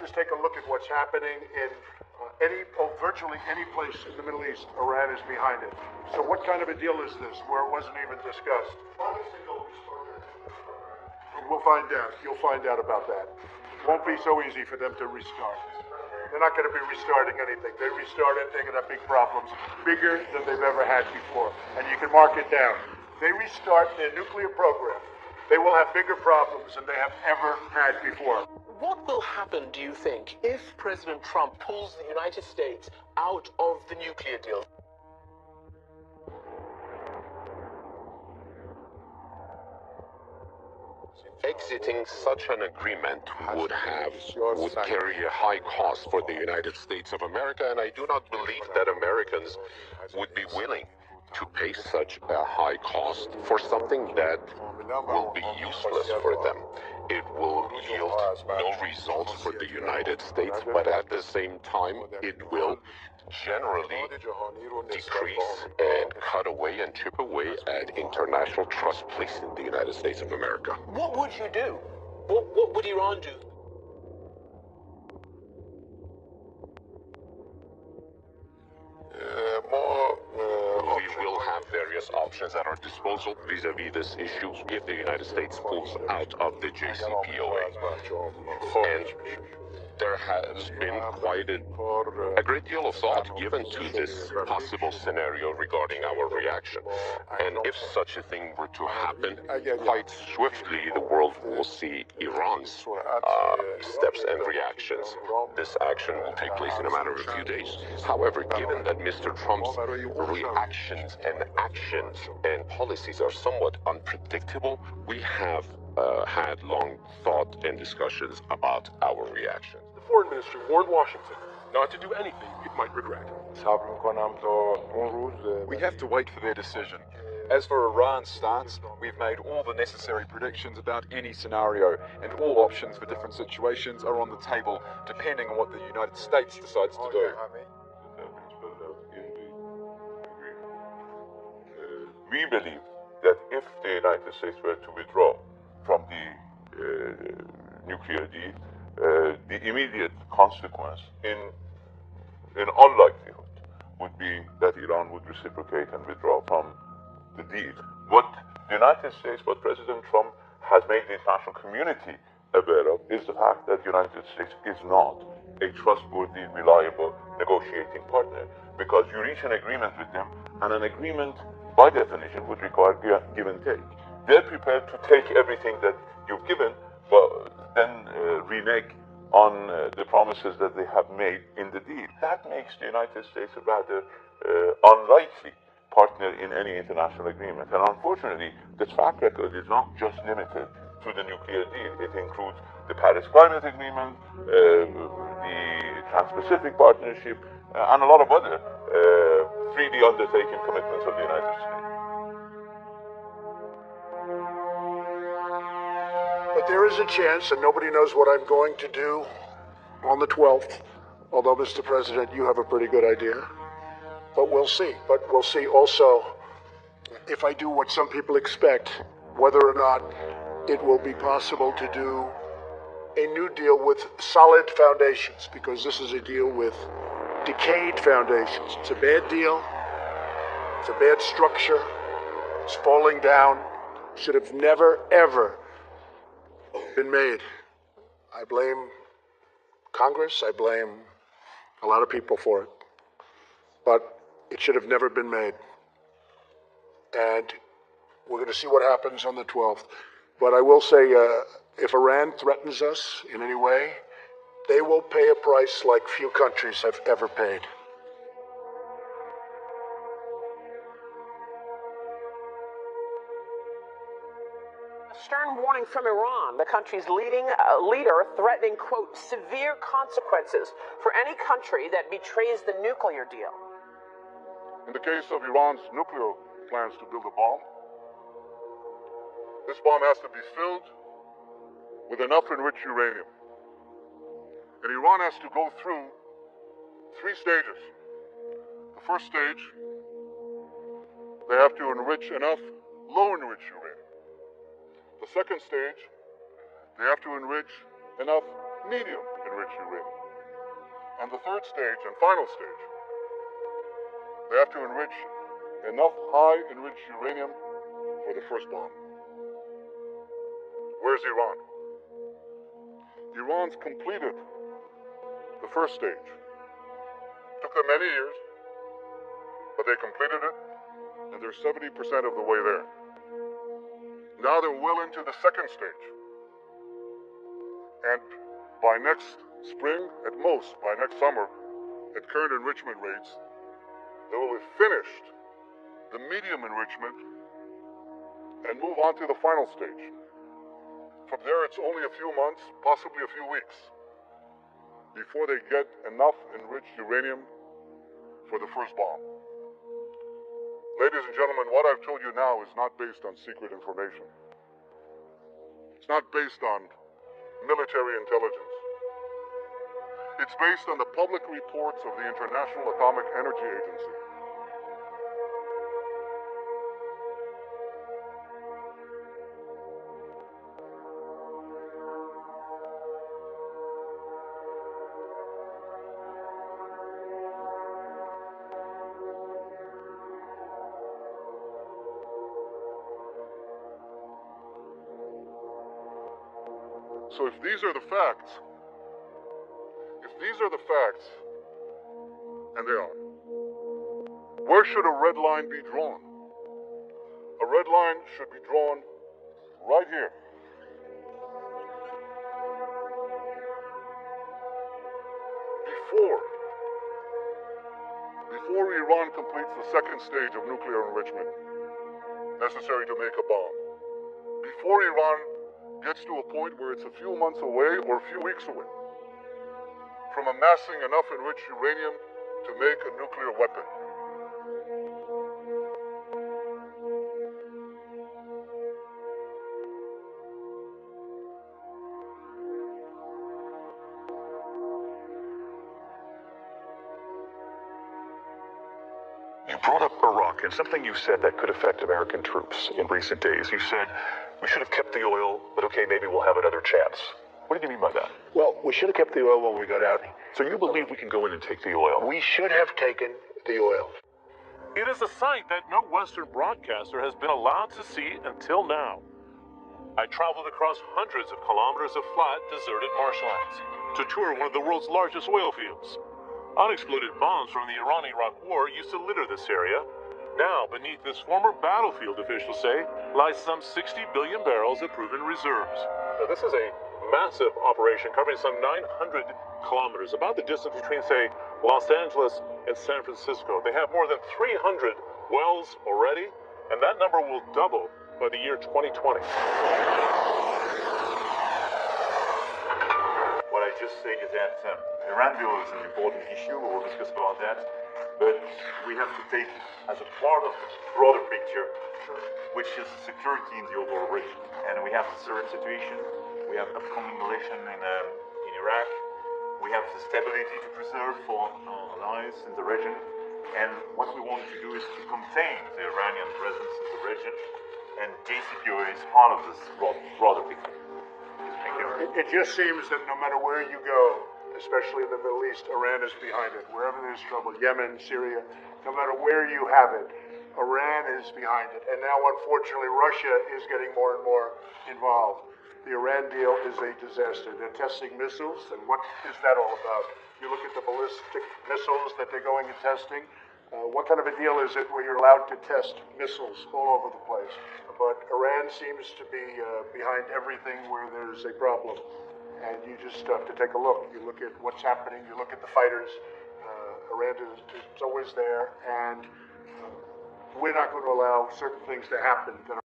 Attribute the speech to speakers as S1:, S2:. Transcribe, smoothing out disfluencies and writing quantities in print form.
S1: Just take a look at what's happening in virtually any place in the Middle East. Iran is behind it. So what kind of a deal is this where it wasn't even discussed? We'll find out. You'll find out about that. Won't be so easy for them to restart. They're not going to be restarting anything. They restarted, they're going to have big problems, bigger than they've ever had before. And you can mark it down. They restart their nuclear program, they will have bigger problems than they have ever had before.
S2: What will happen, do you think, if President Trump pulls the United States out of the nuclear deal?
S3: Exiting such an agreement would carry a high cost for the United States of America, and I do not believe that Americans would be willing to pay such a high cost for something that will be useless for them. It will yield no results for the United States, but at the same time, it will generally decrease and cut away and chip away at international trust placed in the United States of America.
S2: What would you do? What would Iran do?
S3: We will have various options at our disposal vis-a-vis this issue if the United States pulls out of the JCPOA. And there has been quite a great deal of thought given to this possible scenario regarding our reaction. And if such a thing were to happen, quite swiftly the world will see Iran's steps and reactions. This action will take place in a matter of a few days. However, given that Mr. Trump's reactions and actions and policies are somewhat unpredictable, we have had long thought and discussions about our reaction.
S4: The foreign ministry warned Washington not to do anything it might regret.
S5: We have to wait for their decision. As for Iran's stance, we've made all the necessary predictions about any scenario, and all options for different situations are on the table, depending on what the United States decides to do.
S6: We believe that if the United States were to withdraw from the nuclear deal, the immediate consequence, in all likelihood, would be that Iran would reciprocate and withdraw from the deal. What the United States, what President Trump has made the international community aware of, is the fact that the United States is not a trustworthy, reliable negotiating partner, because you reach an agreement with them, and an agreement, by definition, would require give and take. They're prepared to take everything that you've given, but then renege on the promises that they have made in the deal. That makes the United States a rather unlikely partner in any international agreement. And unfortunately, the track record is not just limited to the nuclear deal. It includes the Paris Climate Agreement, the Trans-Pacific Partnership, and a lot of other freely undertaken commitments of the United States.
S1: But there is a chance, and nobody knows what I'm going to do on the 12th, although, Mr. President, you have a pretty good idea. But we'll see. But we'll see also if I do what some people expect, whether or not it will be possible to do a new deal with solid foundations, because this is a deal with decayed foundations. It's a bad deal. It's a bad structure. It's falling down. Should have never, ever been made. I blame Congress. I blame a lot of people for it. But it should have never been made. And we're going to see what happens on the 12th. But I will say, if Iran threatens us in any way, they will pay a price like few countries have ever paid.
S2: A stern warning from Iran, the country's leading leader threatening, quote, severe consequences for any country that betrays the nuclear deal.
S7: In the case of Iran's nuclear plans to build a bomb, this bomb has to be filled with enough enriched uranium. And Iran has to go through 3 stages. The first stage, they have to enrich enough low-enriched uranium. The second stage, they have to enrich enough medium enriched uranium. And the third stage and final stage, they have to enrich enough high enriched uranium for the first bomb. Where's Iran? Iran's completed the first stage. Took them many years, but they completed it, and they're 70% of the way there. Now they're well into the second stage. And by next spring, at most, by next summer, at current enrichment rates, they will have finished the medium enrichment and move on to the final stage. From there, it's only a few months, possibly a few weeks, before they get enough enriched uranium for the first bomb. Ladies and gentlemen, what I've told you now is not based on secret information. It's not based on military intelligence. It's based on the public reports of the International Atomic Energy Agency. So if these are the facts, and they are, where should a red line be drawn? A red line should be drawn right here. Before Iran completes the second stage of nuclear enrichment necessary to make a bomb. Before Iran gets to a point where it's a few months away or a few weeks away from amassing enough enriched uranium to make a nuclear weapon.
S8: You brought up Iraq and something you said that could affect American troops in recent days. You said we should have kept the oil, but okay, maybe we'll have another chance. What did you mean by that?
S1: Well, we should have kept the oil when we got out.
S8: So you believe we can go in and take the oil?
S1: We should have taken the oil.
S4: It is a sight that no Western broadcaster has been allowed to see until now. I traveled across hundreds of kilometers of flat, deserted marshlands to tour one of the world's largest oil fields. Unexploded bombs from the Iran-Iraq War used to litter this area. Now, beneath this former battlefield, officials say, lies some 60 billion barrels of proven reserves. Now, this is a massive operation covering some 900 kilometers, about the distance between, say, Los Angeles and San Francisco. They have more than 300 wells already, and that number will double by the year 2020.
S9: What I just say is that Iran bill is an important issue. We'll discuss about that. But we have to take it as a part of the broader picture, which is security in the overall region. And we have the Syrian situation. We have upcoming election in Iraq. We have the stability to preserve for our allies in the region. And what we want to do is to contain the Iranian presence in the region. And JCPOA is part of this broader picture. Thank you.
S1: It just seems that no matter where you go, especially in the Middle East, Iran is behind it. Wherever there's trouble, Yemen, Syria, no matter where you have it, Iran is behind it. And now, unfortunately, Russia is getting more and more involved. The Iran deal is a disaster. They're testing missiles, and what is that all about? You look at the ballistic missiles that they're going and testing. What kind of a deal is it where you're allowed to test missiles all over the place? But Iran seems to be behind everything where there's a problem. And you just have to take a look. You look at what's happening, you look at the fighters. Iran is always there, and we're not going to allow certain things to happen that